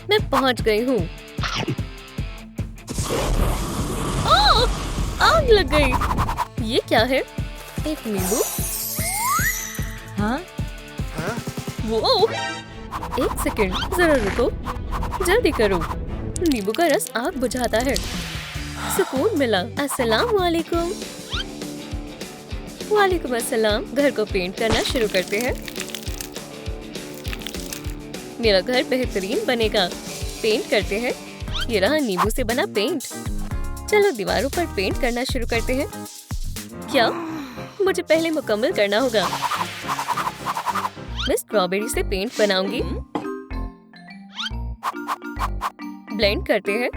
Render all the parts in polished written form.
मैं पहुंच गई हूँ। आग लग गई। ये क्या है? एक नींबू? हाँ? वो एक सेकंड, जरा रुको, जल्दी करो। नींबू का रस आग बुझाता है। सुकून मिला। अस्सलाम वालेकुम। वालेकुम अस्सलाम। घर को पेंट करना शुरू करते हैं। मेरा घर बेहतरीन बनेगा। पेंट करते हैं। ये रहा नींबू से बना पेंट। चलो दीवारों पर पेंट करना शुरू करते हैं। क्या? मुझे पहले मुकम्मल करना होगा। मैं स्ट्रॉबेरी से पेंट बनाऊंगी। ब्लेंड करते हैं।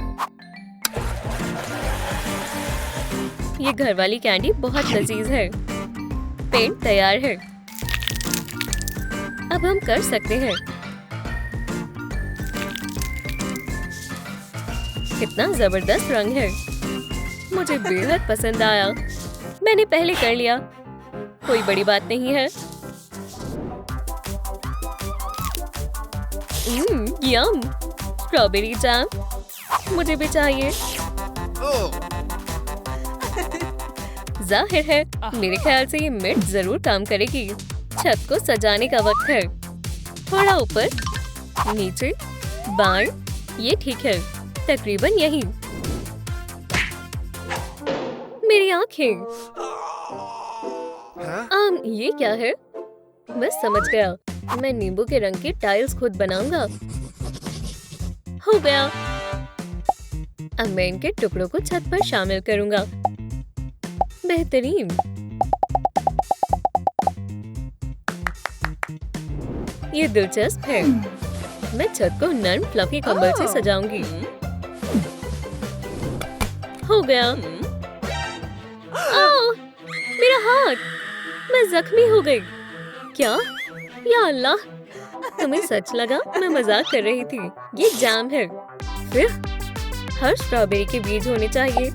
ये घर वाली कैंडी बहुत लजीज है। पेंट तैयार है। अब हम कर सकते हैं। कितना जबरदस्त रंग है। मुझे बेहद पसंद आया। मैंने पहले कर लिया। कोई बड़ी बात नहीं है। यम, स्ट्रॉबेरी जैम मुझे भी चाहिए। जाहिर है, मेरे ख्याल से ये मिर्च जरूर काम करेगी। छत को सजाने का वक्त है। थोड़ा ऊपर, नीचे, बाएं, ये ठीक है। तकरीबन यही। मेरी आंखें। ये क्या है? मैं समझ गया। मैं नींबू के रंग की टाइल्स खुद बनाऊंगा। हो गया। अब मैं इनके टुकड़ों को छत पर शामिल करूंगा। बेहतरीन। ये दिलचस्प है। मैं छत को नर्म फ्लफी कंबल से सजाऊंगी। हो गया। मेरा हाथ! मैं जख्मी हो गई। क्या? या अल्लाह! तुम्हें सच लगा मैं मजाक कर रही थी। ये जैम है। फिर हर स्ट्रॉबेरी के बीज होने चाहिए।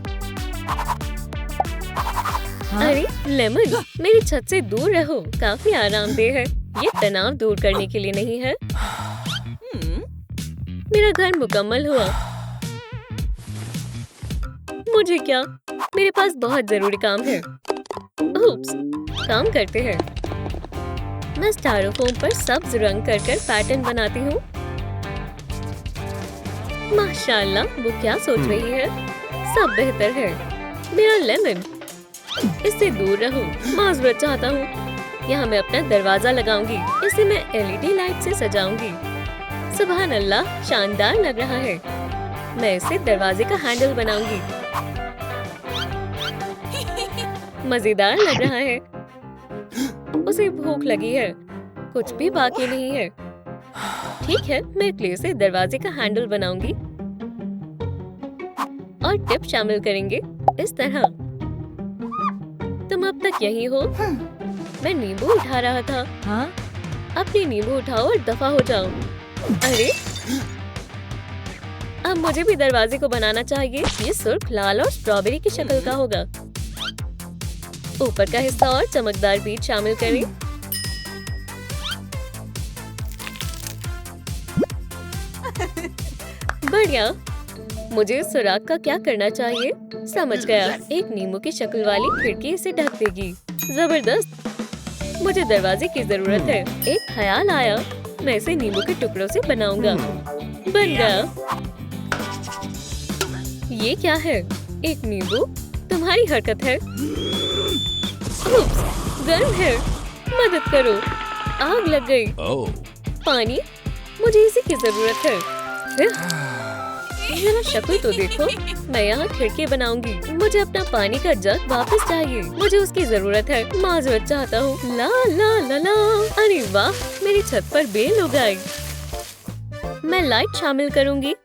अरे लेमन, मेरी छत से दूर रहो। काफी आरामदेह है। ये तनाव दूर करने के लिए नहीं है। मेरा घर मुकम्मल हुआ। मुझे क्या? मेरे पास बहुत जरूरी काम है। उप्स, काम करते हैं। मैं स्टाइरोफोम पर सब्ज रंग कर पैटर्न बनाती हूँ। माशाल्लाह, वो क्या सोच रही है? सब बेहतर है। मेरा लेमन, इससे दूर रहो। माजरत चाहता हूँ। यहाँ मैं अपना दरवाजा लगाऊंगी। इसे मैं एलईडी लाइट से सजाऊंगी। सुभान अल्लाह, शानदार लग रहा है। मैं इसे दरवाजे का हैंडल बनाऊंगी। मजेदार लग रहा है। उसे भूख लगी है। कुछ भी बाकी नहीं है। ठीक है, मैं क्ले से दरवाजे का हैंडल बनाऊंगी और टिप शामिल करेंगे इस तरह। तुम अब तक यही हो? मैं नींबू उठा रहा था। हाँ? अपनी नींबू उठाओ और दफा हो जाओ। अरे, अब मुझे भी दरवाजे को बनाना चाहिए। ये सुर्ख, लाल और स्ट्रॉबेरी की शक्ल का होगा। ऊपर का हिस्सा और चमकदार बीज शामिल करें। बढ़िया। मुझे इस सुराख का क्या करना चाहिए? समझ गया। एक नींबू की शक्ल वाली खिड़की इसे ढक देगी। जबरदस्त। मुझे दरवाजे की जरूरत है। एक ख्याल आया। मैं इसे नींबू के टुकड़ों से बनाऊंगा। बन गया। ये क्या है? एक नींबू? तुम्हारी हरकत है। उप्स, गर्म है। मदद करो। आग लग गई। पानी? मुझे इसी की जरूरत है। जरा शक्ल तो देखो। मैं यहाँ खिड़की बनाऊंगी। मुझे अपना पानी का जग वापस चाहिए। मुझे उसकी जरूरत है। माजरत चाहता हूँ। ला ला ला ला। अरे वाह, मेरी छत पर बेल उग आई। मैं लाइट शामिल करूंगी।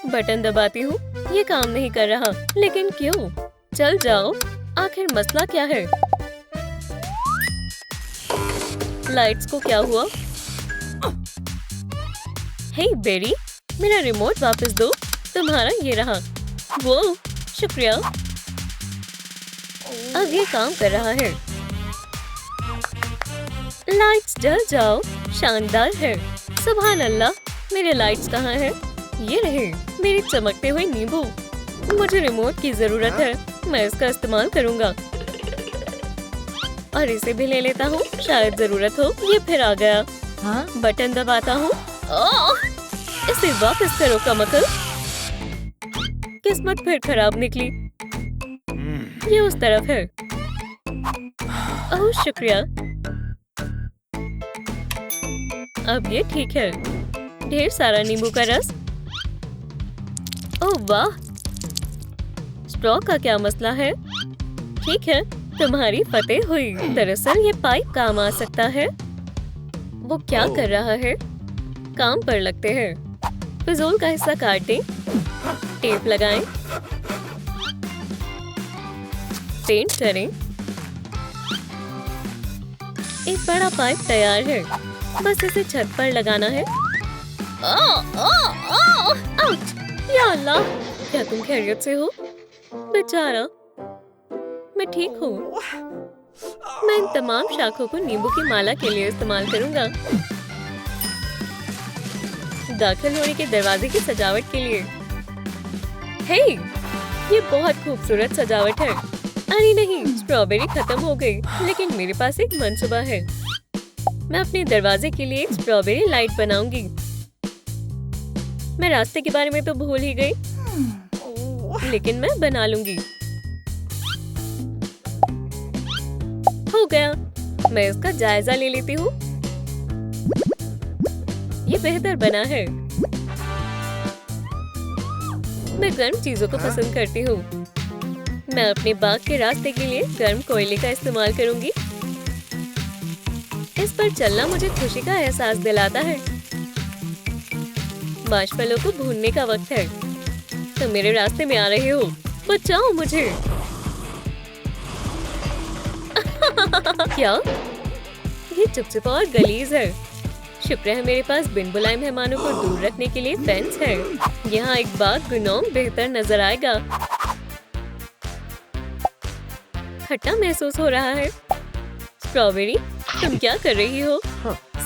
बटन दबाती हूँ। ये काम नहीं कर रहा। लेकिन क्यों? चल जाओ। आखिर मसला क्या है? लाइट्स को क्या हुआ? हे बेरी, मेरा रिमोट वापस दो। तुम्हारा ये रहा। वो, शुक्रिया। अब ये काम कर रहा है। लाइट्स जल जाओ, शानदार है। सुभान अल्लाह, मेरे लाइट्स कहाँ हैं? ये रहे मेरे चमकते हुए नींबू। मुझे रिमोट की जरूरत है, मैं इसका इस्तेमाल करूँगा और इसे भी ले लेता हूँ, शायद जरूरत हो। ये फिर आ गया। हाँ? बटन दबाता हूँ। इसे वापस करो कमकल। किस्मत फिर खराब निकली। ये उस तरफ है। ओह शुक्रिया। अब ये ठीक है। ढेर सारा नींबू का रस। ओह वाह, स्ट्रॉ का क्या मसला है? ठीक है, तुम्हारी फतेह हुई। दरअसल ये पाइप काम आ सकता है। वो क्या कर रहा है? काम पर लगते हैं। फिजूल का हिस्सा काट दें, टेप लगाएं, पेंट करें। एक बड़ा पाइप तैयार है, बस इसे छत पर लगाना है। आउच! या अल्लाह, क्या तुम खैरियत से हो? बेचारा, मैं ठीक हूँ। मैं इन तमाम शाखों को नींबू की माला के लिए इस्तेमाल करूँगा। दाखिल होने के दरवाजे की सजावट के लिए। हे, ये बहुत खूबसूरत सजावट है। अरे नहीं, स्ट्रॉबेरी खत्म हो गई, लेकिन मेरे पास एक मंसूबा है। मैं अपने दरवाजे के लिए एक स्ट्रॉबेरी लाइट बनाऊंगी। मैं रास्ते के बारे में तो भूल ही गई, लेकिन मैं बना लूंगी। हो गया। मैं इसका जायजा ले लेती हूँ। ये बेहतर बना है। मैं गर्म चीजों को पसंद करती हूँ। मैं अपने बाग के रास्ते के लिए गर्म कोयले का इस्तेमाल करूंगी। इस पर चलना मुझे खुशी का एहसास दिलाता है। मार्शमेलो को भूनने का वक्त है। तुम मेरे रास्ते में आ रहे हो, बचाओ मुझे। क्या? ये चिपचिपा और गलीज है। शुक्र है मेरे पास बिन बुलाए मेहमानों को दूर रखने के लिए फेंस है। यहाँ एक बाग गुनोम बेहतर नजर आएगा। खट्टा महसूस हो रहा है। स्ट्रॉबेरी, तुम क्या कर रही हो?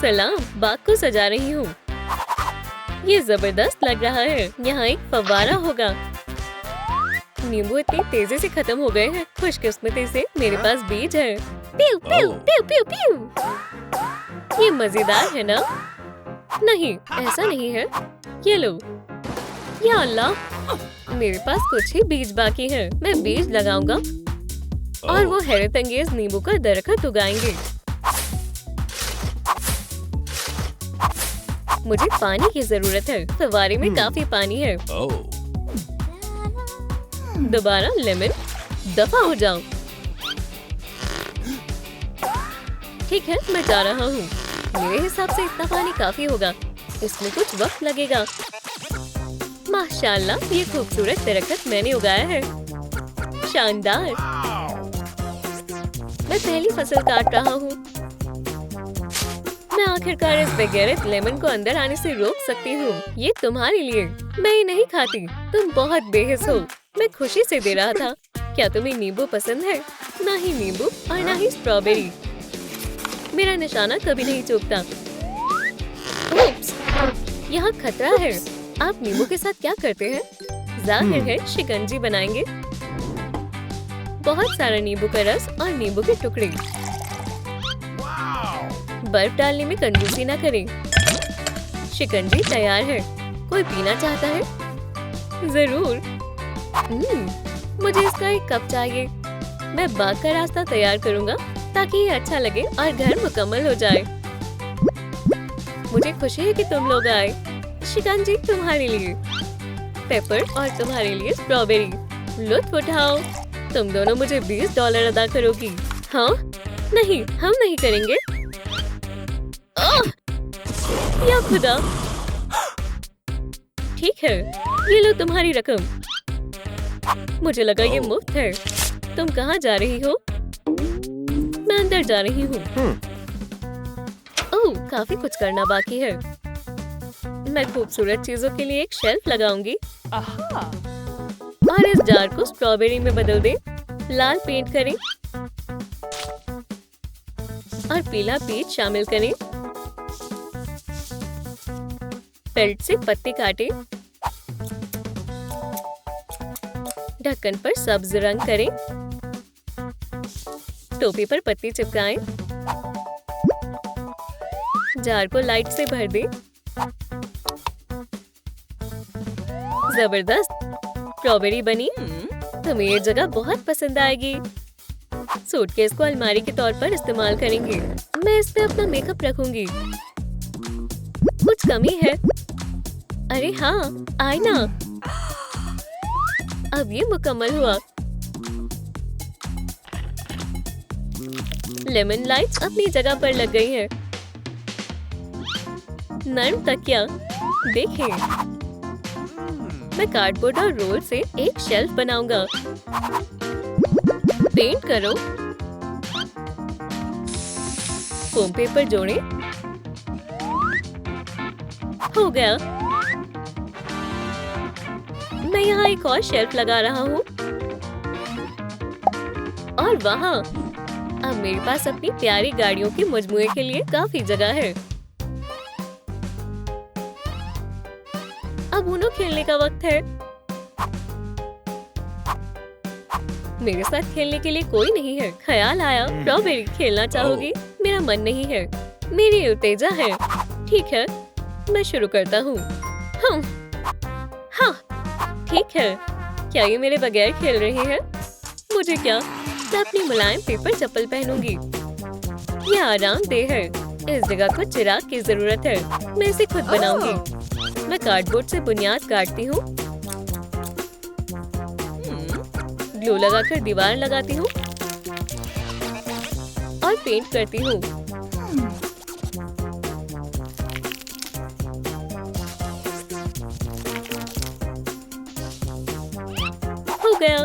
सलाम, बाग को सजा रही हूँ। ये जबरदस्त लग रहा है। यहाँ एक फव्वारा होगा। नींबू इतनी तेजी से खत्म हो गए हैं। खुशकिस्मती से मेरे पास बीज है। प्यू प्यू प्यू प्यू प्यू। ये मजेदार है ना? नहीं, ऐसा नहीं है। ये लो। या अल्लाह, मेरे पास कुछ ही बीज बाकी है। मैं बीज लगाऊंगा और वो हैरत अंगेज नींबू का दरख्त उगाएंगे। मुझे पानी की जरूरत है। फव्वारे में काफी पानी है। दोबारा लेमन, दफा हो जाओ। ठीक है, मैं जा रहा हूँ। मेरे हिसाब से इतना पानी काफी होगा। इसमें कुछ वक्त लगेगा। माशाल्लाह, ये खूबसूरत दरख्त मैंने उगाया है। शानदार। मैं पहली फसल काट रहा हूँ। मैं आखिरकार इस बेगैरत लेमन को अंदर आने से रोक सकती हूँ। ये तुम्हारे लिए। मैं ये नहीं खाती। तुम बहुत बेहिस हो। मैं खुशी से दे रहा था। क्या तुम्हें नींबू पसंद है? ना ही नींबू और ना ही स्ट्रॉबेरी। मेरा निशाना कभी नहीं चूकता। उप्स, यहाँ खतरा है। आप नींबू के साथ क्या करते हैं? जाहिर है शिकंजी बनाएंगे। बहुत सारा नींबू का रस और नींबू के टुकड़े। बर्फ डालने में कंजूसी ना करें। शिकंजी तैयार है। कोई पीना चाहता है? जरूर। मुझे इसका एक कप चाहिए। मैं बाग का रास्ता तैयार करूंगा ताकि ये अच्छा लगे और घर मुकम्मल हो जाए। मुझे खुशी है कि तुम लोग आए। शिकंजी तुम्हारे लिए, पेपर और तुम्हारे लिए स्ट्रॉबेरी। लुत्फ उठाओ। तुम दोनों मुझे $20 अदा करोगी। हाँ? नहीं, हम नहीं करेंगे। या खुदा। ठीक है, ये लो तुम्हारी रकम। मुझे लगा ये मुफ्त है। तुम कहाँ जा रही हो? मैं अंदर जा रही हूँ। ओह, काफी कुछ करना बाकी है। मैं खूबसूरत चीजों के लिए एक शेल्फ लगाऊंगी। और इस जार को स्ट्रॉबेरी में बदल दें। लाल पेंट करें। और पीला पीच शामिल करें। बेल्ट से पत्ते काटें। ढक्कन पर सब्ज रंग करें। टोपी पर पत्ती चिपकाएं। जार को लाइट से भर दें। जबरदस्त स्ट्रॉबेरी बनी। तुम्हें ये जगह बहुत पसंद आएगी। सूटकेस को अलमारी के तौर पर इस्तेमाल करेंगे। मैं इस पे अपना मेकअप रखूंगी। कुछ कमी है। अरे हाँ, आईना। अब ये मुकम्मल हुआ। लेमन लाइट्स अपनी जगह पर लग गई हैं। नर्म तकिया। देखें, मैं कार्डबोर्ड और रोल से एक शेल्फ बनाऊंगा। पेंट करो। फोम पेपर जोड़ें। हो गया। मैं यहाँ एक और शेल्फ लगा रहा हूँ। और वहाँ अब मेरे पास अपनी प्यारी गाड़ियों के मजमूए के लिए काफी जगह है। अब उनो खेलने का वक्त है। मेरे साथ खेलने के लिए कोई नहीं है। ख्याल आया, स्ट्रॉबेरी खेलना चाहोगी? मेरा मन नहीं है। मेरी उत्तेजा है। ठीक है, मैं शुरू करता हूँ। हाँ, ठीक है। क्या ये मेरे बगैर खेल रही है? मुझे क्या, मैं अपनी मुलायम पेपर चप्पल पहनूंगी। ये आरामदेह है। इस जगह को चिराग की जरूरत है। मैं इसे खुद बनाऊंगी। मैं कार्डबोर्ड से बुनियाद काटती हूँ। ग्लू लगाकर दीवार लगाती हूँ और पेंट करती हूँ। हो गया।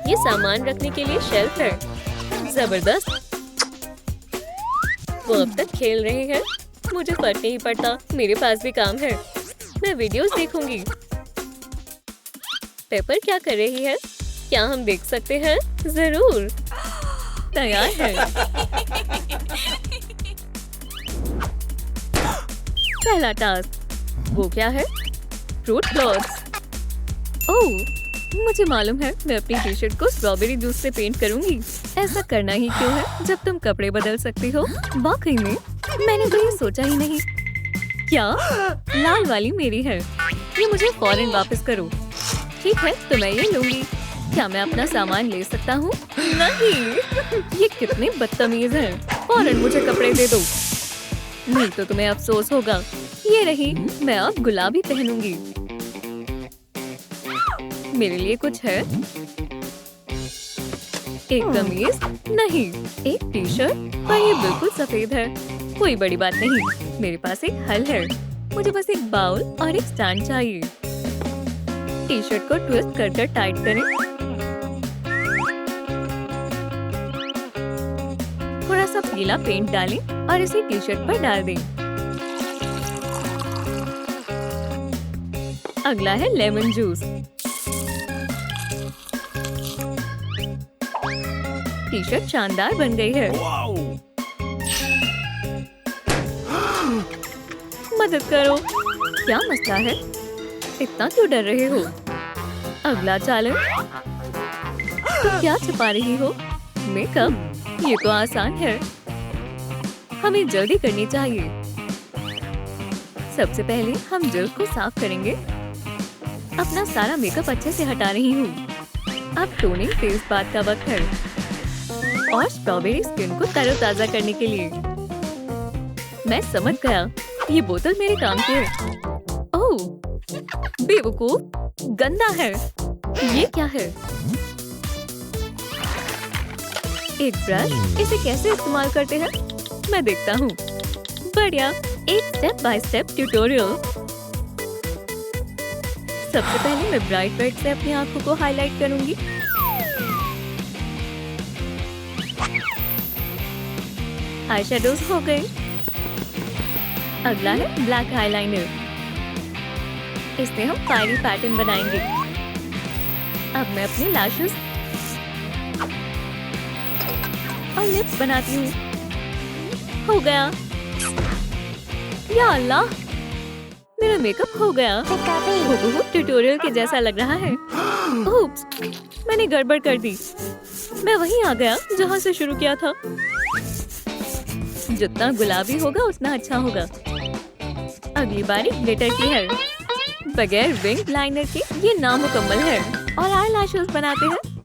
ये सामान रखने के लिए शेल्फ है। जबरदस्त। वो अब तक खेल रहे हैं। मुझे फर्क नहीं पड़ता। मेरे पास भी काम है। मैं वीडियोस देखूंगी। पेपर क्या कर रही है? क्या हम देख सकते हैं? जरूर। तैयार है। पहला टास्क। वो क्या है? Fruit clothes. ओह, मुझे मालूम है। मैं अपनी टी शर्ट को स्ट्रॉबेरी जूस से पेंट करूंगी। ऐसा करना ही क्यों है जब तुम कपड़े बदल सकती हो? वाकई में मैंने तो ये सोचा ही नहीं। क्या? लाल वाली मेरी है। ये मुझे फौरन वापस करो। ठीक है, तो मैं ये लूंगी। क्या मैं अपना सामान ले सकता हूँ? नहीं। ये कितने बदतमीज हैं। फौरन मुझे कपड़े दे दो, नहीं तो तुम्हें अफसोस होगा। ये रही, मैं अब गुलाबी पहनूंगी। मेरे लिए कुछ है? एक कमीज? नहीं, एक टी शर्ट, पर ये बिल्कुल सफेद है। कोई बड़ी बात नहीं। मेरे पास एक हल है। मुझे बस एक बाउल और एक स्टैंड चाहिए। टी शर्ट को ट्विस्ट कर टाइट करें। थोड़ा सा पीला पेंट डालें और इसे टी शर्ट पर डाल दें। अगला है लेमन जूस। टी शर्ट शानदार बन गई है। मदद करो। क्या मसला है? इतना क्यों डर रहे हो? अगला चालन। तुम क्या छिपा रही हो? मेकअप? ये तो आसान है। हमें जल्दी करनी चाहिए। सबसे पहले हम जल्द को साफ करेंगे। अपना सारा मेकअप अच्छे से हटा रही हूँ। अब टोनिंग फेस बाथ का वक्त है और स्ट्रॉबेरी स्किन को तरोताजा करने के लिए। मैं समझ गया। ये बोतल मेरे काम की है। ओह, बेवकूफ, गंदा है। ये क्या है? एक ब्रश। इसे कैसे इस्तेमाल करते हैं? मैं देखता हूँ। बढ़िया, एक स्टेप बाय स्टेप ट्यूटोरियल। सबसे पहले मैं ब्राइट रेड से अपनी आंखों को हाईलाइट करूंगी। आई शेडोज हो गए। अगला है ब्लैक आईलाइनर। इससे हम फायरी पैटर्न बनाएंगे। अब मैं अपने लैशेस और लिप्स बनाती हूँ। हो गया। या अल्लाह, मेरा मेकअप हो गया। हूबहू ट्यूटोरियल के जैसा लग रहा है। ओप्स, मैंने गड़बड़ कर दी। मैं वहीं आ गया जहाँ से शुरू किया था। जितना गुलाबी होगा उतना अच्छा होगा। अगली बारी ग्लिटर की है। बगैर विंग लाइनर के ये नामुकम्मल है। और आई लैशेस बनाते हैं।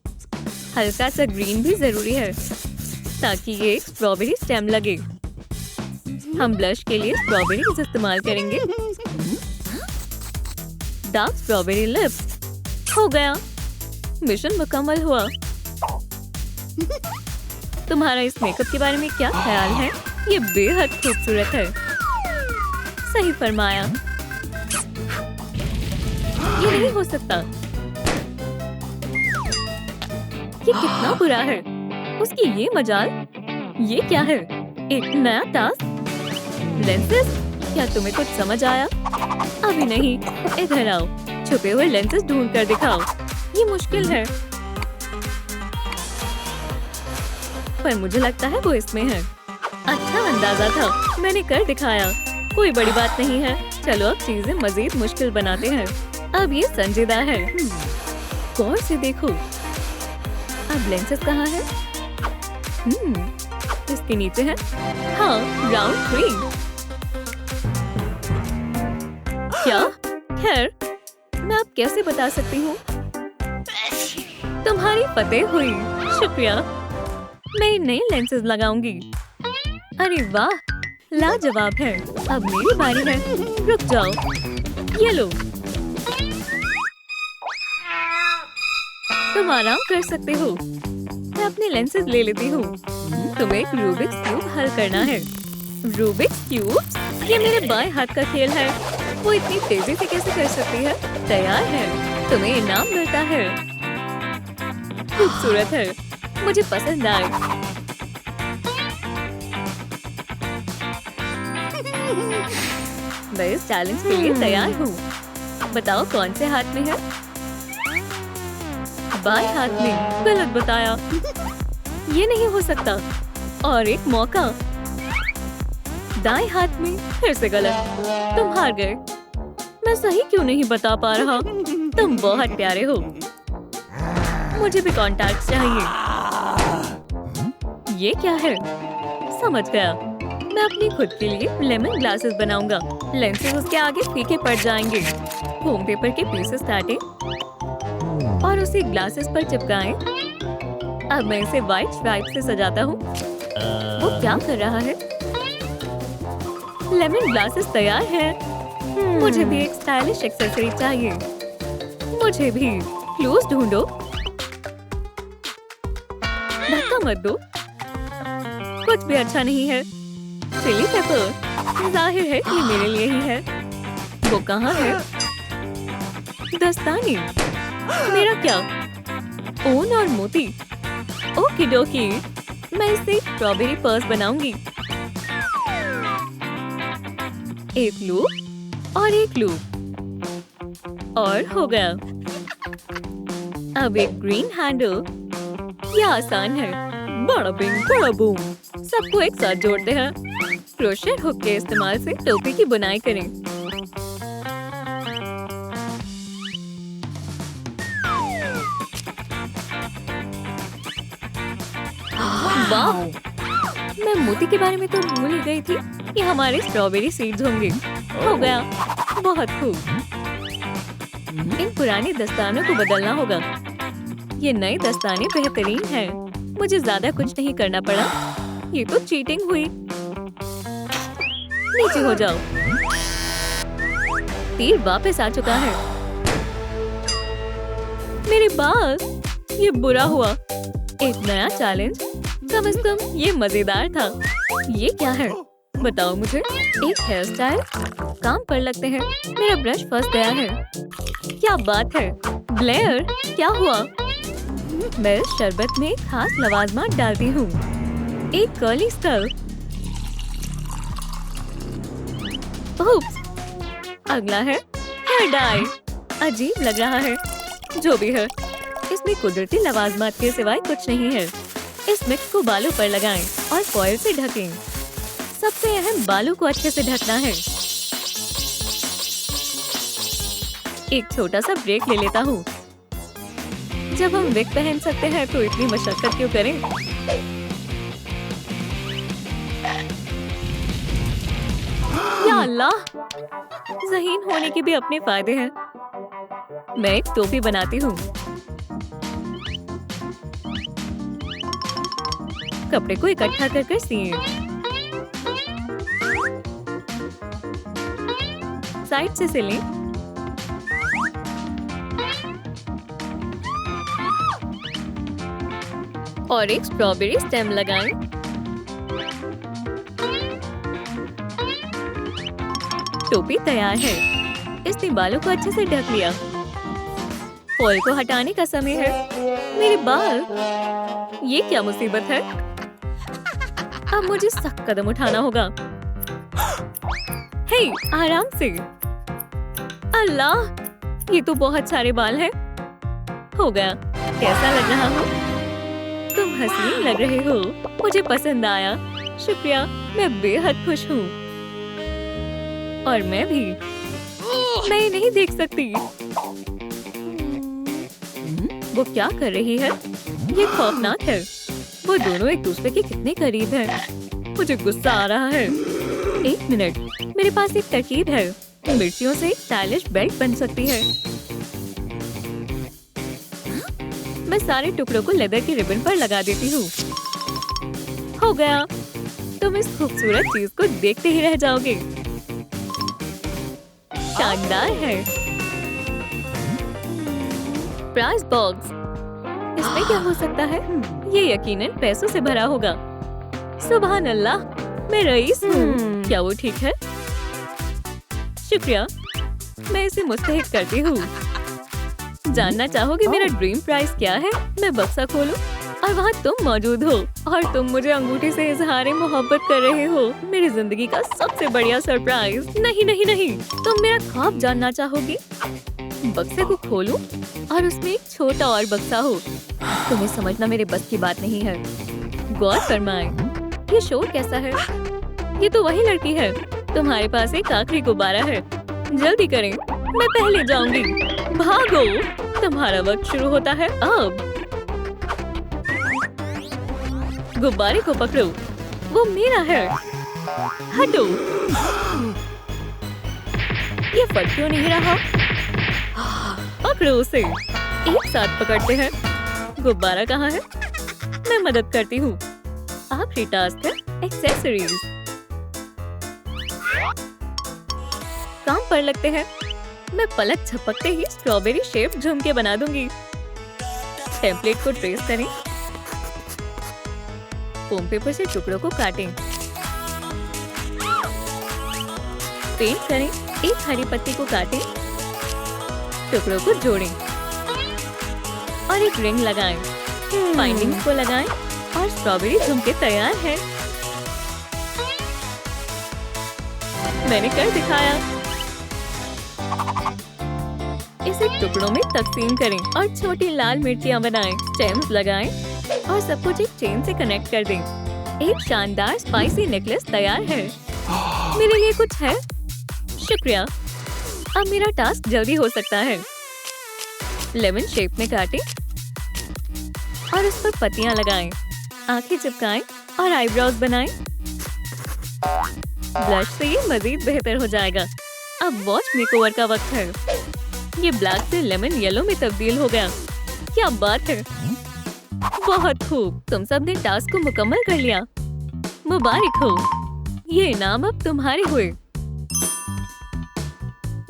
हल्का सा ग्रीन भी जरूरी है ताकि ये एक स्ट्रॉबेरी स्टेम लगे। हम ब्लश के लिए स्ट्रॉबेरी इस्तेमाल करेंगे। Dark strawberry lips. हो गया। मिशन मुकम्मल हुआ। तुम्हारा इस मेकअप के बारे में क्या ख्याल है? ये बेहद खूबसूरत है। सही फरमाया। ये नहीं हो सकता। ये कितना बुरा है। उसकी ये मजाल। ये क्या है? एक नया टास्क। लेंसेज? क्या तुम्हें कुछ समझ आया? अभी नहीं। इधर आओ। छुपे हुए लेंसेज ढूंढ कर दिखाओ। ये मुश्किल है, पर मुझे लगता है वो इसमें है। अच्छा अंदाजा था। मैंने कर दिखाया। कोई बड़ी बात नहीं है। चलो अब चीजें मजीद मुश्किल बनाते हैं। अब ये संजीदा है। गौर से देखो। अब लेंसेज कहाँ है? इसके नीचे है। हाँ, राउंड 3। क्या? खैर, मैं अब कैसे बता सकती हूँ? तुम्हारी फतेह हुई। शुक्रिया। मैं नए लेंसेज लगाऊंगी। अरे वाह, लाजवाब है। अब मेरी बारी है। रुक जाओ। ये लो। तुम आराम कर सकते हो। मैं अपने लेंसेज ले लेती हूँ। तुम्हें एक रूबिक्स क्यूब हल करना है। Rubik's cube? ये मेरे बाएं हाथ का खेल है। वो इतनी तेजी से कैसे कर सकती है? तैयार है। तुम्हें इनाम मिलता है। खूबसूरत है। मुझे पसंद आए। मैं इस चैलेंज के लिए तैयार हूँ। बताओ कौन से हाथ में है? बाएं हाथ में। गलत बताया। ये नहीं हो सकता। और एक मौका। दाएं हाथ में। फिर से गलत। तुम हार गए। मैं सही क्यों नहीं बता पा रहा? तुम बहुत प्यारे हो। मुझे भी कॉन्टैक्ट चाहिए। ये क्या है? समझ गया। मैं अपनी खुद के लिए लेमन ग्लासेस बनाऊंगा। लेंसेज उसके आगे फीके पड़ जाएंगे। होम पेपर के पीसेस काटें और उसे ग्लासेस पर चिपकाएं। अब मैं इसे व्हाइट स्ट्राइप से सजाता हूँ। वो क्या कर रहा है? लेमन ग्लासेस तैयार हैं। मुझे भी एक स्टाइलिश एक्सेसरी चाहिए। मुझे भी। क्लूज ढूंढो। धक्का मत दो। कुछ भी अच्छा नहीं है। Chilli pepper. जाहिर है ये मेरे लिए ही है। वो कहाँ है? दस्ताने। मेरा क्या? ऊन और मोती। ओके डोकी। मैं इससे स्ट्रॉबेरी पर्स बनाऊंगी। एक लूप और एक लूप। और हो गया। अब एक ग्रीन हैंडल। यह आसान है। बड़ा बिंग बड़ा बूम। सबको एक साथ जोड़ते हैं। क्रोशेट हुक के इस्तेमाल से टोपी की बुनाई करें। वाह! मैं मोती के बारे में तो भूल ही गई थी। ये हमारे स्ट्रॉबेरी सीड्स होंगे। हो गया। बहुत खूब। इन पुराने दस्तानों को बदलना होगा। ये नए दस्ताने बेहतरीन हैं। मुझे ज्यादा कुछ नहीं करना पड़ा। ये तो चीटिंग हुई। नीचे हो जाओ। तीर वापस आ चुका है। मेरे बाल। ये बुरा हुआ। एक नया चैलेंज। कम से कम ये मजेदार था। ये क्या है? बताओ मुझे। एक हेयर स्टाइल। काम पर लगते हैं। मेरा ब्रश फंस गया है। क्या बात है? ब्लेयर, क्या हुआ? मैं शरबत में खास लवाजमात डालती हूँ। एक कर्ली स्कल। ओप्स! अगला है हेयर डाई। अजीब लग रहा है। जो भी है, इसमें कुदरती लवाजमात के सिवाय कुछ नहीं है। इस मिक्स को बालों पर लगाएं और फॉइल से ढकें। सबसे अहम बालों को अच्छे से ढकना है। एक छोटा सा ब्रेक ले लेता हूँ। जब हम विग पहन सकते हैं तो इतनी मशक्कत क्यों करें? या अल्लाह, ज़हीन होने के भी अपने फायदे हैं। मैं एक टोपी बनाती हूँ। कपड़े को इकट्ठा कर कर सिए। साइड से सिलें। और एक स्ट्रॉबेरी स्टेम लगाएं। टोपी तैयार है। इसने बालों को अच्छे से ढक लिया। फॉल को हटाने का समय है। मेरे बाल, ये क्या मुसीबत है? अब मुझे सख्त कदम उठाना होगा। हे, आराम से। अल्लाह, ये तो बहुत सारे बाल हैं। हो गया। कैसा लग रहा हूँ? तुम हसीन लग रहे हो। मुझे पसंद आया। शुक्रिया, मैं बेहद खुश हूँ। और मैं भी। मैं ये नहीं देख सकती। वो क्या कर रही है? ये खौफनाक है। वो दोनों एक दूसरे के कितने करीब हैं। मुझे गुस्सा आ रहा है। एक मिनट, मेरे पास एक तरकीब है। मिर्चियों से एक स्टाइलिश बेल्ट बन सकती है। मैं सारे टुकड़ों को लेदर की रिबन पर लगा देती हूँ। हो गया। तुम इस खूबसूरत चीज को देखते ही रह जाओगे। शानदार है। Price box. इसमें क्या हो सकता है? ये यकीनन पैसों से भरा होगा। सुभान अल्लाह, मैं रईस हूँ। क्या वो ठीक है? शुक्रिया, मैं इसे मुस्तहिक करती हूँ। जानना चाहोगे मेरा ड्रीम प्राइस क्या है? मैं बक्सा खोलूं और वहाँ तुम मौजूद हो और तुम मुझे अंगूठी से इजहार मोहब्बत कर रहे हो। मेरी जिंदगी का सबसे बढ़िया सरप्राइज। नहीं नहीं नहीं, तुम मेरा ख्वाब जानना चाहोगी? बक्से को खोलूं और उसमें एक छोटा और बक्सा हो। तुम्हें समझना मेरे बस की बात नहीं है। गौर फरमाएं, ये शोर कैसा है? ये तो वही लड़की है। तुम्हारे पास एक आखिरी गुब्बारा है। जल्दी करें, मैं पहले जाऊंगी। भागो, तुम्हारा वक्त शुरू होता है अब। गुब्बारे को पकड़ो, वो मेरा है। हटो। ये फट क्यों नहीं रहा? पकड़ो उसे। एक साथ पकड़ते हैं। गुब्बारा कहाँ है? मैं मदद करती हूँ। आखिरी टास्क है एक्सेसरीज। काम पर लगते हैं। मैं पलक झपकते ही स्ट्रॉबेरी शेप झुमके बना दूंगी। टेम्पलेट को ट्रेस करें। फोम पेपर से टुकड़ों को काटें। पेंट करें। एक हरी पत्ती को काटें। टुकड़ों को जोड़ें और एक रिंग लगाएं। बाइंडिंग को लगाएं और स्ट्रॉबेरी झुमके तैयार है। मैंने कर दिखाया। इसे टुकड़ों में तकसीम करें और छोटी लाल मिर्चियाँ बनाएं। स्टेम्स लगाएं और सब कुछ एक चेन से कनेक्ट कर दें। एक शानदार स्पाइसी नेकलेस तैयार है। मेरे लिए कुछ है? शुक्रिया। अब मेरा टास्क जल्दी हो सकता है। लेमन शेप में काटें और उस पर पत्तियां लगाएं। आंखें चिपकाएं और आईब्रोज बनाएं। ब्लश से ये मजीद बेहतर हो जाएगा। अब वॉच मेकओवर का वक्त है। ये ब्लैक से लेमन येलो में तब्दील हो गया। क्या बात है! बहुत खूब। तुम सब ने टास्क को मुकम्मल कर लिया। मुबारक हो। ये इनाम अब तुम्हारे हुए।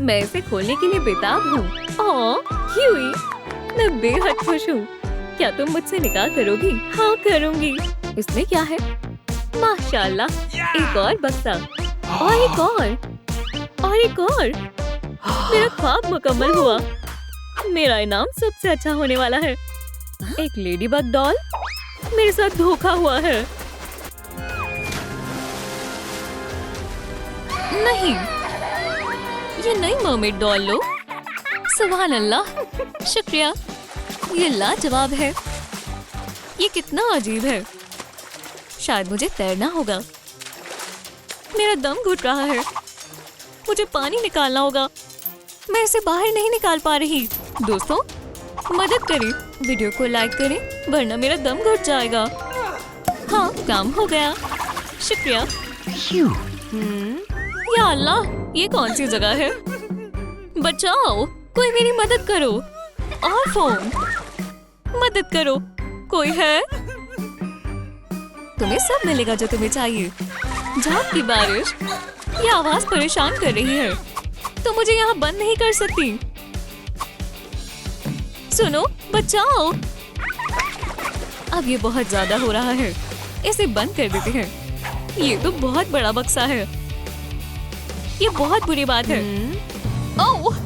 मैं इसे खोलने के लिए बेताब हूँ। ओह, ह्यूई, मैं बेहद खुश हूँ। क्या तुम मुझसे निकाह करोगी? हाँ, करूँगी। इसमें क्या है? माशाल्लाह, एक और बक्सा और एक और एक और। मेरा ख्वाब मुकम्मल हुआ। मेरा इनाम सबसे अच्छा होने वाला है। एक लेडीबग डॉल। मेरे साथ धोखा हुआ है। नहीं, ये नई मर्मेड डॉल लो। सुभान अल्लाह, शुक्रिया। ये लाजवाब है। ये कितना अजीब है। शायद मुझे तैरना होगा। मेरा दम घुट रहा है। मुझे पानी निकालना होगा। मैं इसे बाहर नहीं निकाल पा रही। दोस्तों मदद करें, वीडियो को लाइक करें वरना मेरा दम घुट जाएगा। हाँ, काम हो गया, शुक्रिया। या अल्लाह, ये कौन सी जगह है? बचाओ, कोई मेरी मदद करो। और फोन, मदद करो, कोई है? तुम्हें सब मिलेगा जो तुम्हें चाहिए। झाग की बारिश, ये आवाज परेशान कर रही है। तो मुझे यहाँ बंद नहीं कर सकती। सुनो, बचाओ। अब ये बहुत ज्यादा हो रहा है, इसे बंद कर देते हैं। ये तो बहुत बड़ा बक्सा है। ये बहुत बुरी बात है। ओह,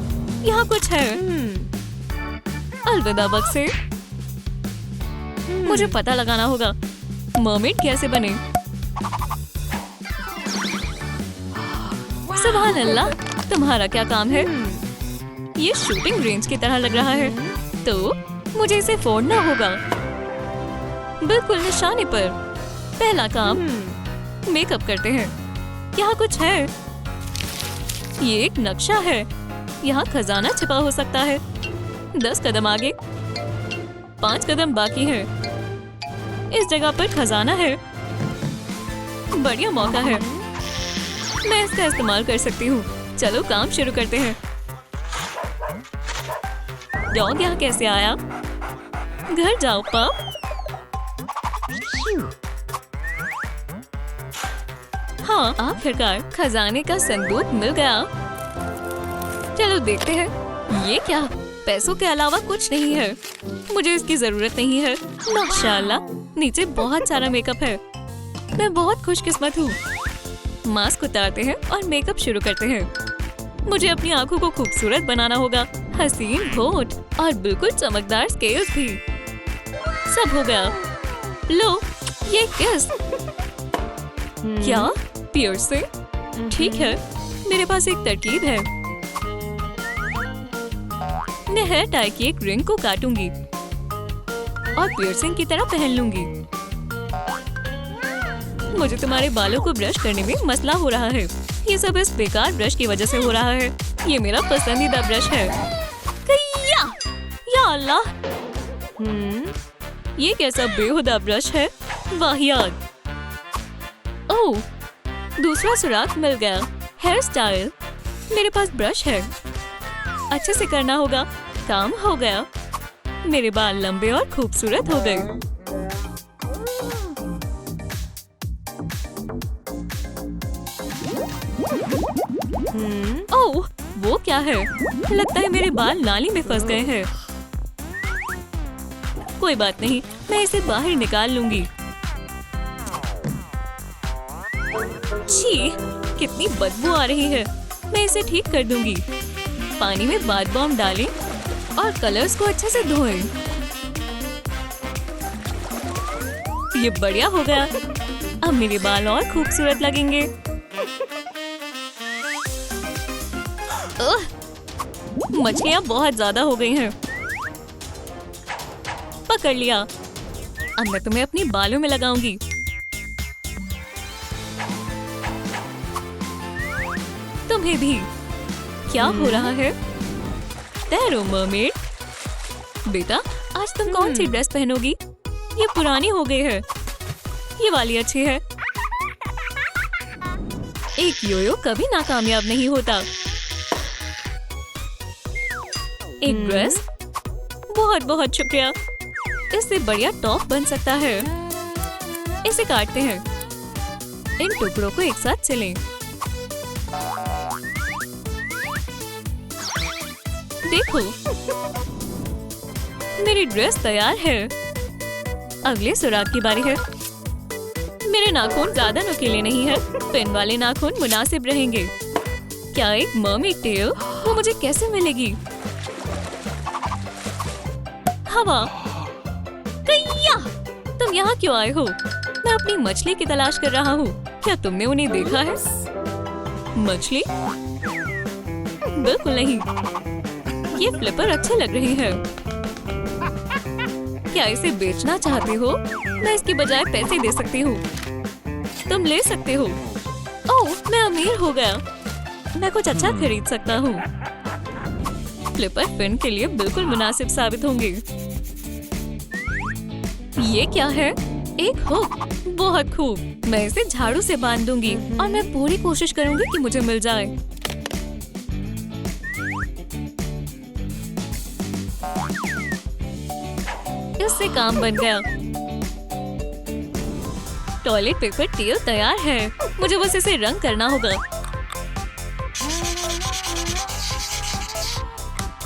यहाँ कुछ है। अलविदा बक्से। मुझे पता लगाना होगा मर्मेड कैसे बने। सुभान अल्लाह, तुम्हारा क्या काम है? ये शूटिंग रेंज की तरह लग रहा है, तो मुझे इसे फोड़ना होगा। बिल्कुल निशाने पर। पहला काम, मेकअप करते हैं। यहाँ कुछ है। ये एक नक्शा है। यहाँ खजाना छिपा हो सकता है। 10 कदम आगे, 5 कदम बाकी है। इस जगह पर खजाना है। बढ़िया मौका है, मैं इसका इस्तेमाल कर सकती हूँ। चलो काम शुरू करते हैं। डॉग यहाँ कैसे आया? घर जाओ पाप। हाँ, आखिरकार खजाने का संदूक मिल गया। चलो देखते हैं। ये क्या? पैसों के अलावा कुछ नहीं है। मुझे इसकी जरूरत नहीं है। माशाल्लाह, नीचे बहुत सारा मेकअप है। मैं बहुत खुशकिस्मत हूँ। मास्क उतारते हैं और मेकअप शुरू करते हैं। मुझे अपनी आंखों को खूबसूरत बनाना होगा। हसीन होंठ और बिल्कुल चमकदार स्केल्स भी। सब हो गया। लो, ये किस? क्या पियर्सिंग? ठीक है, मेरे पास एक तरकीब है। मैं हेयर टाई की एक रिंग को काटूंगी और पियर्सिंग की तरह पहन लूंगी। मुझे तुम्हारे बालों को ब्रश करने में मसला हो रहा है। ये सब इस बेकार ब्रश की वजह से हो रहा है। ये मेरा पसंदीदा ब्रश है। या अल्लाह, ये कैसा बेहुदा ब्रश है। वाहियात। ओह, दूसरा सुराख मिल गया। Hairstyle. मेरे पास ब्रश है, अच्छे से करना होगा। काम हो गया। मेरे बाल लंबे और खूबसूरत हो गए। ओह, वो क्या है? लगता है मेरे बाल नाली में फंस गए हैं। कोई बात नहीं, मैं इसे बाहर निकाल लूंगी। छी, कितनी बदबू आ रही है। मैं इसे ठीक कर दूंगी। पानी में बाथ बॉम्ब डालें और कलर्स को अच्छे से धोएं। ये बढ़िया हो गया। अब मेरे बाल और खूबसूरत लगेंगे। मछलियाँ बहुत ज्यादा हो गई हैं। पकड़ लिया। अब मैं तुम्हें अपनी बालों में लगाऊंगी। तुम्हें भी। क्या हो रहा है? तैरो मरमेड। बेटा, आज तुम कौन सी ड्रेस पहनोगी? ये पुरानी हो गई है। ये वाली अच्छी है। एक योयो कभी नाकामयाब नहीं होता। एक ड्रेस? बहुत बहुत शुक्रिया। इससे बढ़िया टॉप बन सकता है। इसे काटते हैं। इन टुकड़ों को एक साथ सिलें। देखो, मेरी ड्रेस तैयार है। अगले सुराख की बारी है। मेरे नाखून ज्यादा नुकीले नहीं है। पिन वाले नाखून मुनासिब रहेंगे। क्या एक मर्मेड टेल? वो मुझे कैसे मिलेगी? हवा। कैया! तुम यहाँ क्यों आए हो? मैं अपनी मछली की तलाश कर रहा हूँ। क्या तुमने उन्हें देखा है? मछली? बिल्कुल नहीं। ये फ्लिपर अच्छे लग रहे हैं। क्या इसे बेचना चाहते हो? मैं इसकी बजाय पैसे दे सकती हूँ। तुम ले सकते हो। ओह, मैं अमीर हो गया। मैं कुछ अच्छा खरीद सकता हूँ। फ्लिपर फिन के लिए बिल्कुल मुनासिब साबित होंगे। ये क्या है? एक हुक। बहुत खूब। मैं इसे झाड़ू से बांध दूंगी और मैं पूरी कोशिश करूंगी कि मुझे मिल जाए। इससे काम बन गया। टॉयलेट पेपर टेल तैयार है। मुझे बस इसे रंग करना होगा।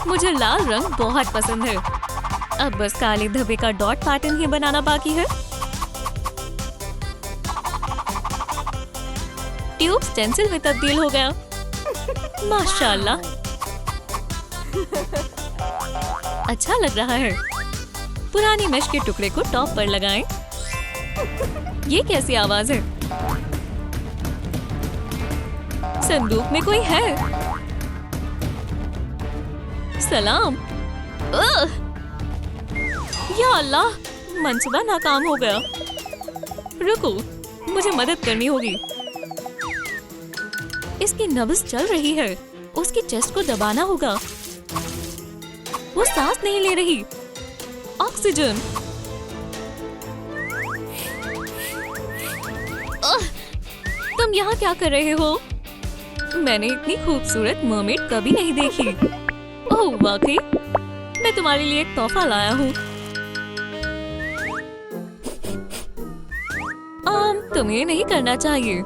मुझे लाल रंग बहुत पसंद है। अब बस काले धब्बे का डॉट पैटर्न ही बनाना बाकी है। ट्यूब स्टेंसिल में तब्दील हो गया। माशाल्लाह, अच्छा लग रहा है। पुरानी मेश के टुकड़े को टॉप पर लगाएं। ये कैसी आवाज है? संदूक में कोई है। सलाम। या अल्लाह, मंसूबा नाकाम हो गया। रुको, मुझे मदद करनी होगी। इसकी नब्ज चल रही है। उसकी चेस्ट को दबाना होगा। वो सांस नहीं ले रही। ऑक्सीजन। तुम यहाँ क्या कर रहे हो? मैंने इतनी खूबसूरत मरमेड कभी नहीं देखी। ओह वाकई, मैं तुम्हारे लिए एक तोहफा लाया हूँ। तुम्हें नहीं करना चाहिए।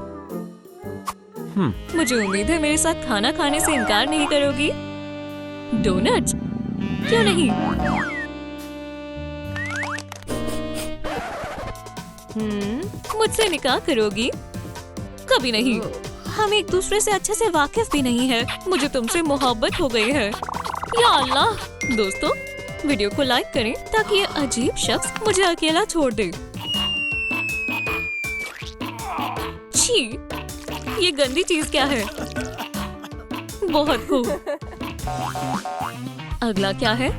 मुझे उम्मीद है मेरे साथ खाना खाने से इनकार नहीं करोगी। डोनट्स? क्यों नहीं? मुझसे निकाह करोगी? कभी नहीं। हम एक दूसरे से अच्छे से वाकिफ भी नहीं है। मुझे तुमसे मोहब्बत हो गई है। या अल्लाह। दोस्तों, वीडियो को लाइक करें ताकि ये अजीब शख्स मुझे अकेला छोड़ दे। छी, ये गंदी चीज क्या है? बहुत खूब। अगला क्या है?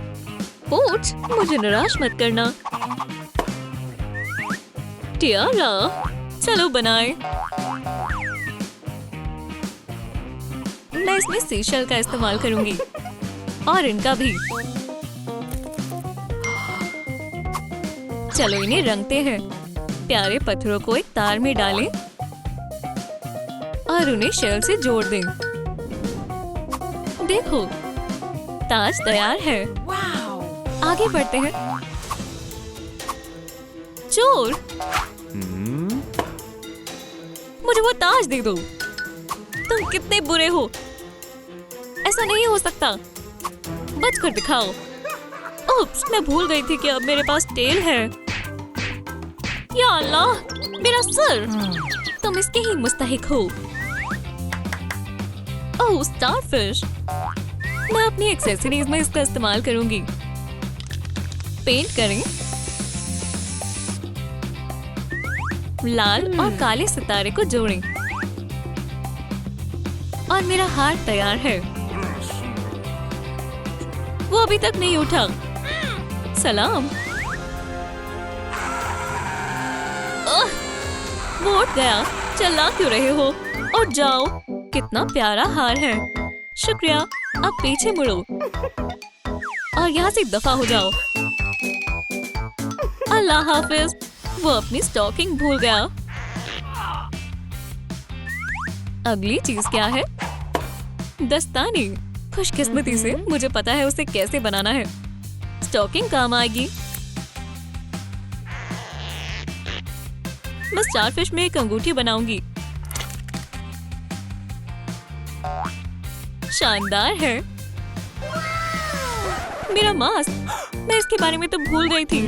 पूछ, मुझे निराश मत करना। टियारा, चलो बनाए। मैं इसमें सीशल का इस्तेमाल करूंगी और इनका भी। चलो इन्हें रंगते हैं। प्यारे पत्थरों को एक तार में डालें और उन्हें शेल से जोड़ दें। देखो, ताज तैयार है। आगे बढ़ते हैं। चोर, मुझे वो ताज दे दो। तुम कितने बुरे हो। ऐसा नहीं हो सकता। बच कर दिखाओ। ओप्स, मैं भूल गई थी कि अब मेरे पास टेल है। या अल्लाह, मेरा सर। तुम इसके ही मुस्तहिक हो। ओह, स्टारफिश। मैं अपनी एक्सेसरीज में इसका इस्तेमाल करूंगी। पेंट करें। लाल और काले सितारे को जोड़ें। और मेरा हार तैयार है। वो अभी तक नहीं उठा। सलाम। वो उठ गया। चिल्ला क्यों रहे हो? उठ जाओ। कितना प्यारा हार है। शुक्रिया। अब पीछे मुड़ो और यहाँ से दफा हो जाओ। अल्लाह हाफिज। वो अपनी स्टॉकिंग भूल गया। अगली चीज क्या है? दस्ताने। खुशकिस्मती से मुझे पता है उसे कैसे बनाना है। स्टॉकिंग काम आएगी। मैं स्टारफिश में एक अंगूठी बनाऊंगी। शानदार है। मेरा मास्क। मैं इसके बारे में तो भूल गई थी।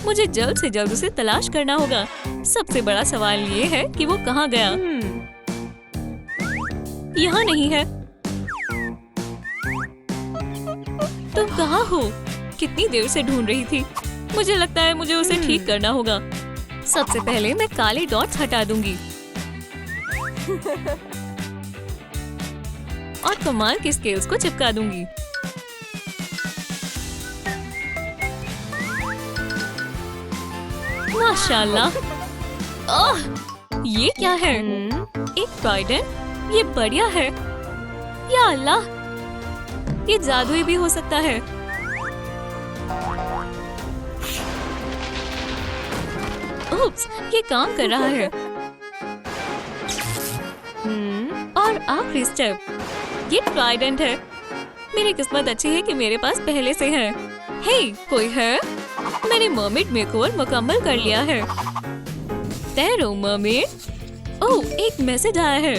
मुझे जल्द से जल्द उसे तलाश करना होगा। सबसे बड़ा सवाल ये है कि वो कहाँ गया। यहाँ नहीं है। तुम कहाँ हो? कितनी देर से ढूंढ रही थी। मुझे लगता है मुझे उसे ठीक करना होगा। सबसे पहले मैं काले डॉट्स हटा दूंगी और कमाल के स्केल्स को चिपका दूंगी। माशाल्लाह। ओह, ये क्या है? एक ट्राइडेंट? ये बढ़िया है। या अल्लाह, ये जादुई भी हो सकता है। उप्स, ये काम कर रहा है। और आखिरी स्टेप, ये ट्राइडेंट है। मेरी किस्मत अच्छी है कि मेरे पास पहले से है। हे, कोई है? मैंने मर्मेड मेकओवर मुकम्मल कर लिया है। तैरो मर्मेड। ओह, एक मैसेज आया है।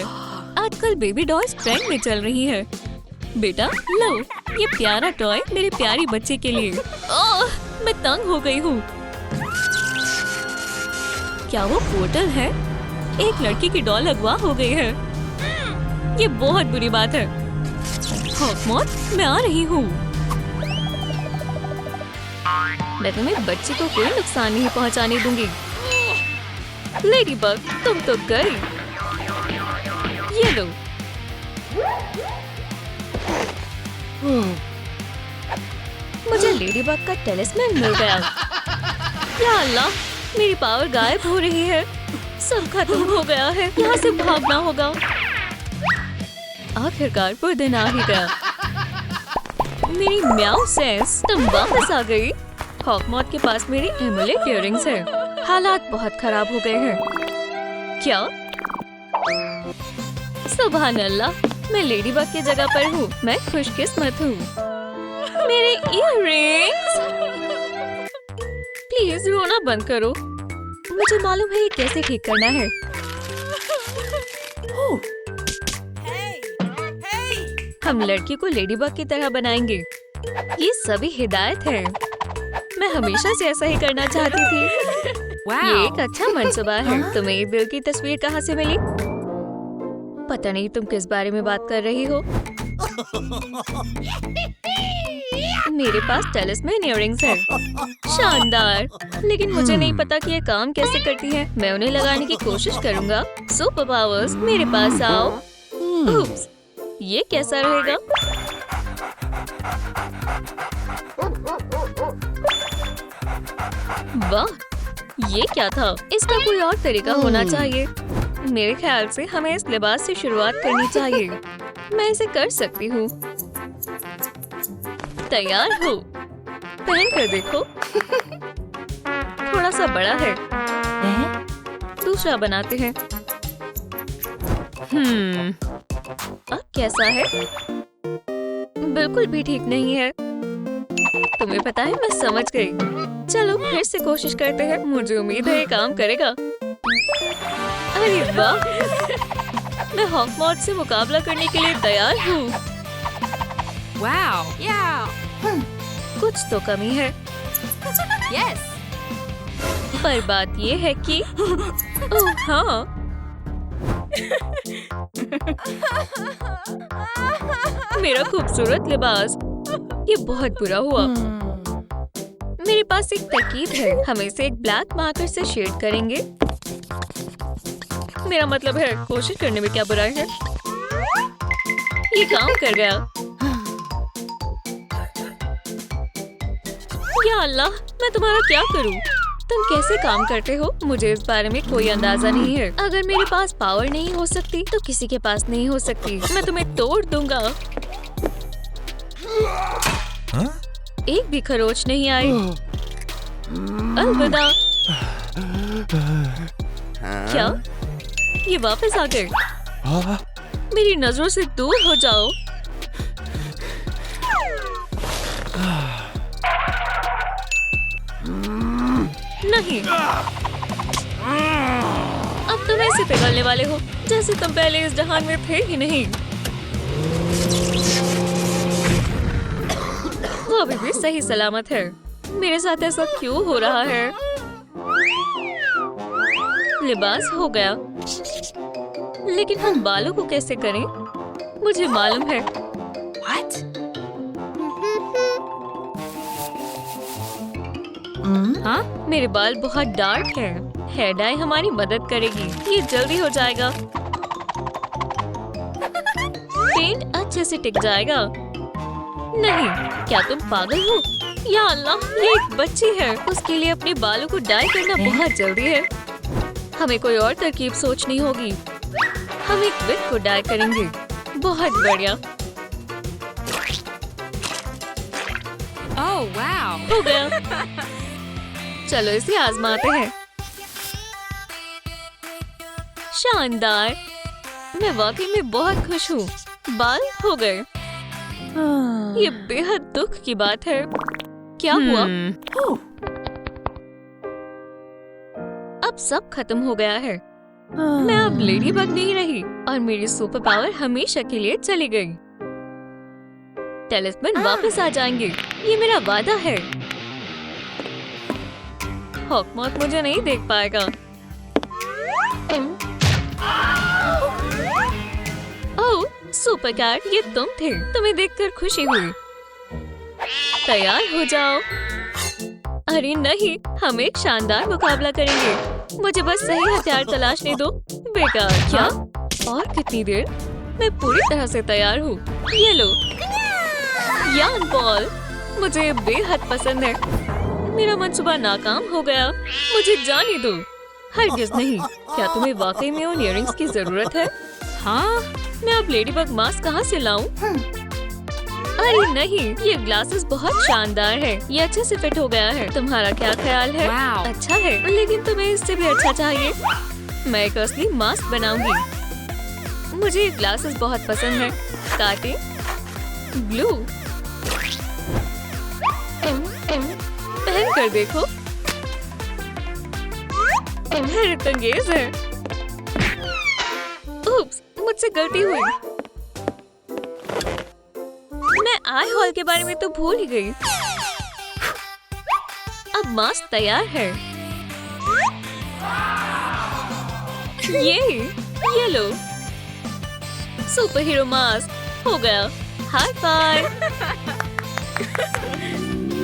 आजकल बेबी डॉल्स ट्रेंड में चल रही है। बेटा लो, ये प्यारा टॉय मेरी प्यारी बच्ची के लिए। ओह, मैं तंग हो गई हूँ। क्या वो पोर्टल है? एक लड़की की डॉल अगवा हो गई है। ये बहुत बुरी बात है। हॉकमॉथ, मैं आ रही हूँ। मैं तुम्हें बच्ची को कोई नुकसान नहीं पहुँचाने दूंगी। लेडीबग, तुम तो गई। ये लो। मुझे लेडीबग का टेलिस्मैन मिल गया। या अल्लाह, मेरी पावर गायब हो रही है। सब खत्म हो गया है। यहाँ से भागना होगा। आखिरकार वो दिन आ ही गया। मेरी म्याऊ सेंस, तुम वापस आ गई। हॉकमॉथ के पास मेरी एमुलेट इयररिंग्स है। हालात बहुत खराब हो गए हैं। क्या? सुभान अल्लाह, मैं लेडीबग की जगह पर हूँ। मैं खुशकिस्मत हूँ। मेरे इयररिंग्स! प्लीज रोना बंद करो। मुझे मालूम है ये कैसे ठीक करना है। हम लड़की को लेडीबग की तरह बनाएंगे। ये सभी हिदायत है। मैं हमेशा से ऐसा ही करना चाहती थी। ये एक अच्छा मंसूबा है। तुम्हें ये दिल की तस्वीर कहाँ से मिली? पता नहीं तुम किस बारे में बात कर रही हो। मेरे पास टेलिस्मैन इयररिंग्स है। शानदार, लेकिन मुझे नहीं पता कि ये काम कैसे करती है। मैं उन्हें लगाने की कोशिश करूंगा। सुपर पावर्स, मेरे पास आओ। उप्स, ये कैसा रहेगा? वाह, ये क्या था? इसका कोई और तरीका होना चाहिए। मेरे ख्याल से हमें इस लिबास से शुरुआत करनी चाहिए। मैं इसे कर सकती हूँ। तैयार हो? पहन कर देखो। थोड़ा सा बड़ा है। दूसरा बनाते हैं। अब कैसा है? बिल्कुल भी ठीक नहीं है। तुम्हें पता है, मैं समझ गई। चलो फिर से कोशिश करते हैं। मुझे उम्मीद है ये काम करेगा। अरे वाह, मैं हॉकमॉथ से मुकाबला करने के लिए तैयार हूँ। Wow. Yeah. कुछ तो कमी है। Yes. पर बात ये है कि ओह हाँ, मेरा खूबसूरत लिबास। ये बहुत बुरा हुआ। मेरे पास एक तरकीब है। हम इसे एक ब्लैक मार्कर से शेड करेंगे। मेरा मतलब है, कोशिश करने में क्या बुराई है। ये काम कर गया। या अल्लाह, मैं तुम्हारा क्या करूं? तुम कैसे काम करते हो? मुझे इस बारे में कोई अंदाजा नहीं है। अगर मेरे पास पावर नहीं हो सकती तो किसी के पास नहीं हो सकती। मैं तुम्हें तोड़ दूंगा। एक भी खरोच नहीं आई। अलविदा। क्या? ये वापस आ गए? मेरी नजरों से दूर हो जाओ। नहीं, अब तुम ऐसे पिघलने वाले हो जैसे तुम पहले इस जहान में थे ही नहीं। वो अभी भी सही सलामत है। मेरे साथ ऐसा क्यों हो रहा है? लिबास हो गया, लेकिन हम बालों को कैसे करें? मुझे मालूम है। What? हाँ, मेरे बाल बहुत डार्क हैं। हेयर डाई हमारी मदद करेगी। ये जल्दी हो जाएगा। पेंट अच्छे से टिक जाएगा। नहीं, क्या तुम पागल हो? या अल्लाह, ये एक बच्ची है। उसके लिए अपने बालों को डाई करना बहुत जल्दी है। हमें कोई और तरकीब सोचनी होगी। हम एक विग को डाई करेंगे। बहुत बढ़िया। Oh, wow. हो गया। चलो इसे आजमाते हैं। शानदार। मैं वाकई में बहुत खुश हूँ। बाल हो गए। ये बेहद दुख की बात है। क्या हुआ? अब सब खत्म हो गया है। मैं अब लेडी बग नहीं रही और मेरी सुपर पावर हमेशा के लिए चली गई। टेलिस्मैन वापस आ जाएंगे, ये मेरा वादा है। हॉकमॉथ मुझे नहीं देख पाएगा। ओह, सुपर कैट, ये तुम थे। तुम्हें देखकर खुशी हुई। तैयार हो जाओ। अरे नहीं, हम एक शानदार मुकाबला करेंगे। मुझे बस सही हथियार तलाशने दो। बेकार। क्या? और कितनी देर? मैं पूरी तरह से तैयार हूँ। ये लो। यान बॉल मुझे बेहद पसंद है। मेरा मंसूबा नाकाम हो गया। मुझे जाने दो। हरगिज़ नहीं। क्या तुम्हें वाकई में उन इयररिंग्स की जरूरत है? हाँ। मैं अब लेडीबग मास्क कहाँ से लाऊं? अरे नहीं, ये ग्लासेस बहुत शानदार है। ये अच्छे से फिट हो गया है। तुम्हारा क्या ख्याल है? Wow. अच्छा है, लेकिन तुम्हें इससे भी अच्छा चाहिए। मैं एक असली मास्क बनाऊंगी। मुझे ये ग्लासेस बहुत पसंद है। काटे। ग्लू। पहन कर देखो। हैरतअंगेज है। उप्स, मुझसे गलती हुई। मैं आई हॉल के बारे में तो भूल ही गई। अब मास्क तैयार है। ये लो। सुपर हीरो मास्क हो गया। High five.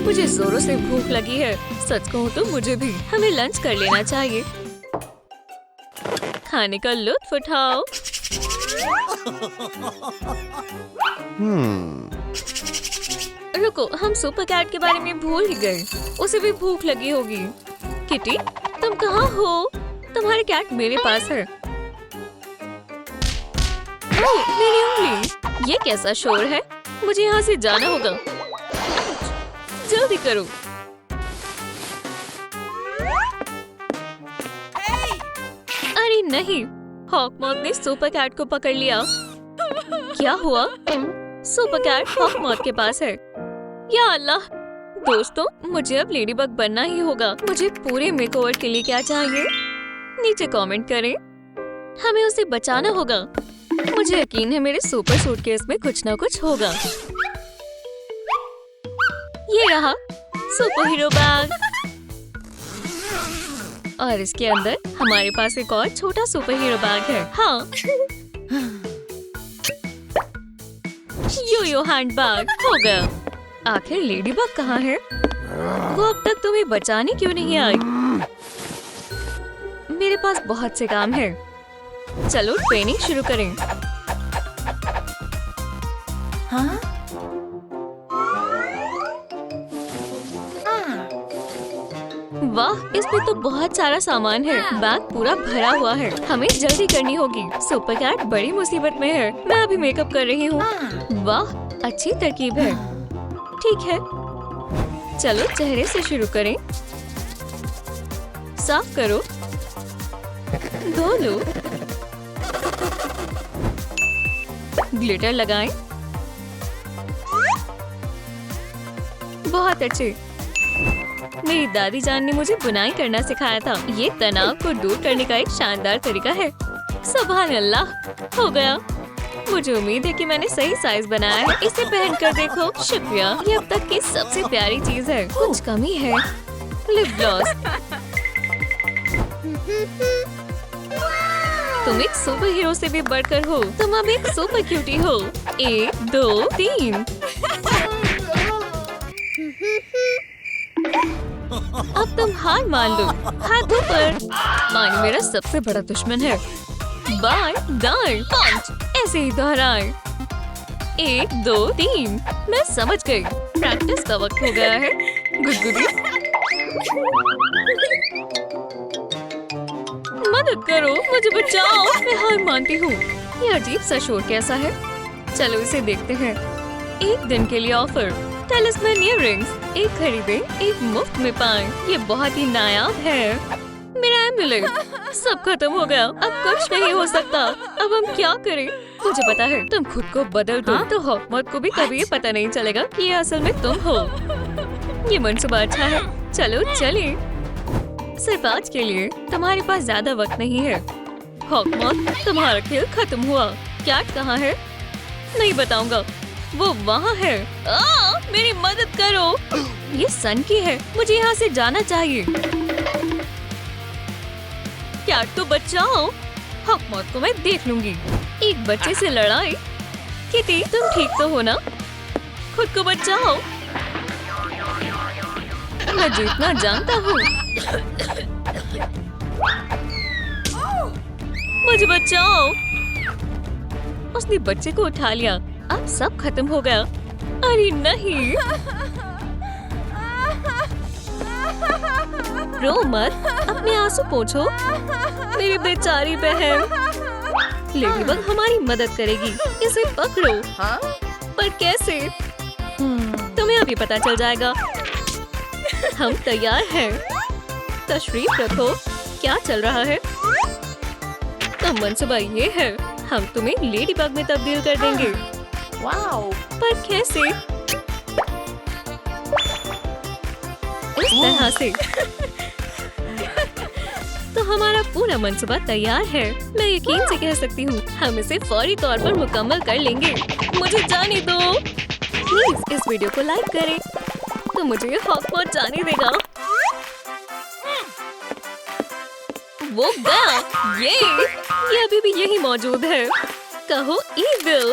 मुझे जोरों से भूख लगी है। सच कहूँ तो मुझे भी। हमें लंच कर लेना चाहिए। खाने का लुत्फ उठाओ। रुको, हम सुपर कैट के बारे में भूल ही गए। उसे भी भूख लगी होगी। किटी, तुम कहाँ हो? तुम्हारी कैट मेरे पास है। ओह, मेरी उंगली। ये कैसा शोर है? मुझे यहाँ से जाना होगा। जल्दी करो। अरे नहीं, हॉकमॉथ ने सुपर कैट को पकड़ लिया। क्या हुआ? सुपर कैट हॉकमॉथ के पास है। या अल्लाह! दोस्तों, मुझे अब लेडीबग बनना ही होगा। मुझे पूरे मेकओवर के लिए क्या चाहिए? नीचे कमेंट करें। हमें उसे बचाना होगा। मुझे यकीन है मेरे सुपर सूटकेस में कुछ ना कुछ होगा। ये रहा सुपर हीरो बैग। और इसके अंदर हमारे पास एक और छोटा सुपर हीरो बैग है। हाँ। यो हैंड बैग हो गया। आखिर लेडीबग कहाँ है? वो अब तक तुम्हें बचाने क्यों नहीं आई? मेरे पास बहुत से काम है। चलो ट्रेनिंग शुरू करें। हाँ? वाह, इसमें तो बहुत सारा सामान है। बैग पूरा भरा हुआ है। हमें जल्दी करनी होगी। सुपर कैट बड़ी मुसीबत में है। मैं अभी मेकअप कर रही हूँ। वाह, अच्छी तरकीब है। ठीक है, चलो चेहरे से शुरू करें। साफ करो। धो लो। ग्लिटर लगाएं। बहुत अच्छे। मेरी दादी जान ने मुझे बुनाई करना सिखाया था। ये तनाव को दूर करने का एक शानदार तरीका है। सुभान अल्लाह, हो गया। मुझे उम्मीद है कि मैंने सही साइज बनाया है। इसे पहन कर देखो। शुक्रिया, ये अब तक की सबसे प्यारी चीज है। कुछ कमी है। Lip gloss. तुम एक सुपर हीरो से भी बढ़कर हो। तुम अब एक सुपर क्यूटी हो। 1 2 3। अब तुम हार मान लो। हाथों पर। पानी मेरा सबसे बड़ा दुश्मन है। बाएं दाएं पंच, ऐसे ही दोहराएं। 1 2 3। मैं समझ गई। प्रैक्टिस का वक्त हो गया है। गुदगुदी। मदद करो, मुझे बचाओ, मैं हार मानती हूँ। ये अजीब सा शोर कैसा है? चलो इसे देखते हैं। एक दिन के लिए ऑफर, टेलिस्मैन इयररिंग्स, एक खरीदे एक मुफ्त में पाएं। ये बहुत ही नायाब है। मेरा एम्यूलेट सब खत्म हो गया, अब कुछ नहीं हो सकता। अब हम क्या करें? मुझे पता है, तुम खुद को बदल दो तो हॉकमॉथ को भी कभी ये पता नहीं चलेगा कि ये असल में तुम हो। ये मंसूबा अच्छा है, चलो चलिए। सिर्फ आज के लिए, तुम्हारे पास ज्यादा वक्त नहीं है। हॉकमॉथ, तुम्हारा खेल खत्म हुआ। कैट कहाँ है? नहीं बताऊंगा, वो वहाँ है। मेरी मदद करो। ये सन की है, मुझे यहाँ से जाना चाहिए। कैट तो बचाओ, हॉकमॉथ को मैं देख लूंगी। एक बच्चे से लड़ाई। किटी, तुम ठीक तो हो ना? खुद को बचाओ। मैं जीतना जानता हूँ। मुझे बचाओ। उसने बच्चे को उठा लिया, अब सब खत्म हो गया। अरे नहीं, रो मत, अपने आंसू पोंछो। मेरी बेचारी बहन। लेडीबग हमारी मदद करेगी, इसे पकड़ो। पर कैसे? तुम्हें अभी पता चल जाएगा। हम तैयार हैं। तशरीफ रखो। क्या चल रहा है? तो मंसूबा ये है, हम तुम्हें लेडीबग में तब्दील कर देंगे। वाओ! पर कैसे? इस तरह से। तो हमारा पूरा मंसूबा तैयार है। मैं यकीन से कह सकती हूँ, हम इसे फौरी तौर पर मुकम्मल कर लेंगे। मुझे जाने दो। प्लीज इस वीडियो को लाइक करें, तो मुझे हॉकमॉथ जाने देगा। वो गया। ये अभी भी यही मौजूद है। कहो ईविल।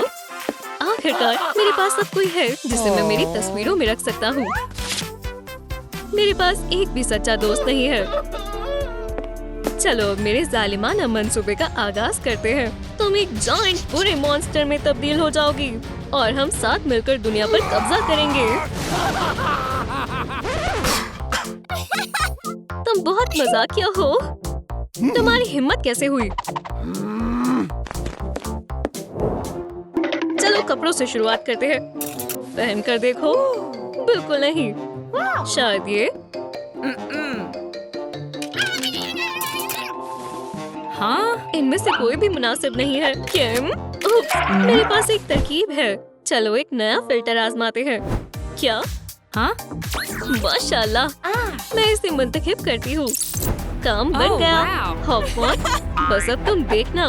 आखिरकार मेरे पास सब कोई है जिसे मैं मेरी तस्वीरों में रख सकता हूँ। मेरे पास एक भी सच्चा दोस्त नहीं है। चलो मेरे जालिमाना मंसूबे का आगाज करते हैं। तुम एक जायंट बुरे मॉन्स्टर में तब्दील हो जाओगी और हम साथ मिलकर दुनिया पर कब्जा करेंगे। तुम बहुत मजाकिया हो। तुम्हारी हिम्मत कैसे हुई? चलो कपड़ों से शुरुआत करते हैं। पहन कर देखो। बिल्कुल नहीं, शायद ये। हाँ, इनमें से कोई भी मुनासिब नहीं है। किम, मेरे पास एक तरकीब है। चलो एक नया फिल्टर आजमाते हैं। क्या? हाँ, माशाल्लाह, मैं इसे मुंतखब करती हूँ। काम बन गया। हॉकमॉथ, बस अब तुम देखना।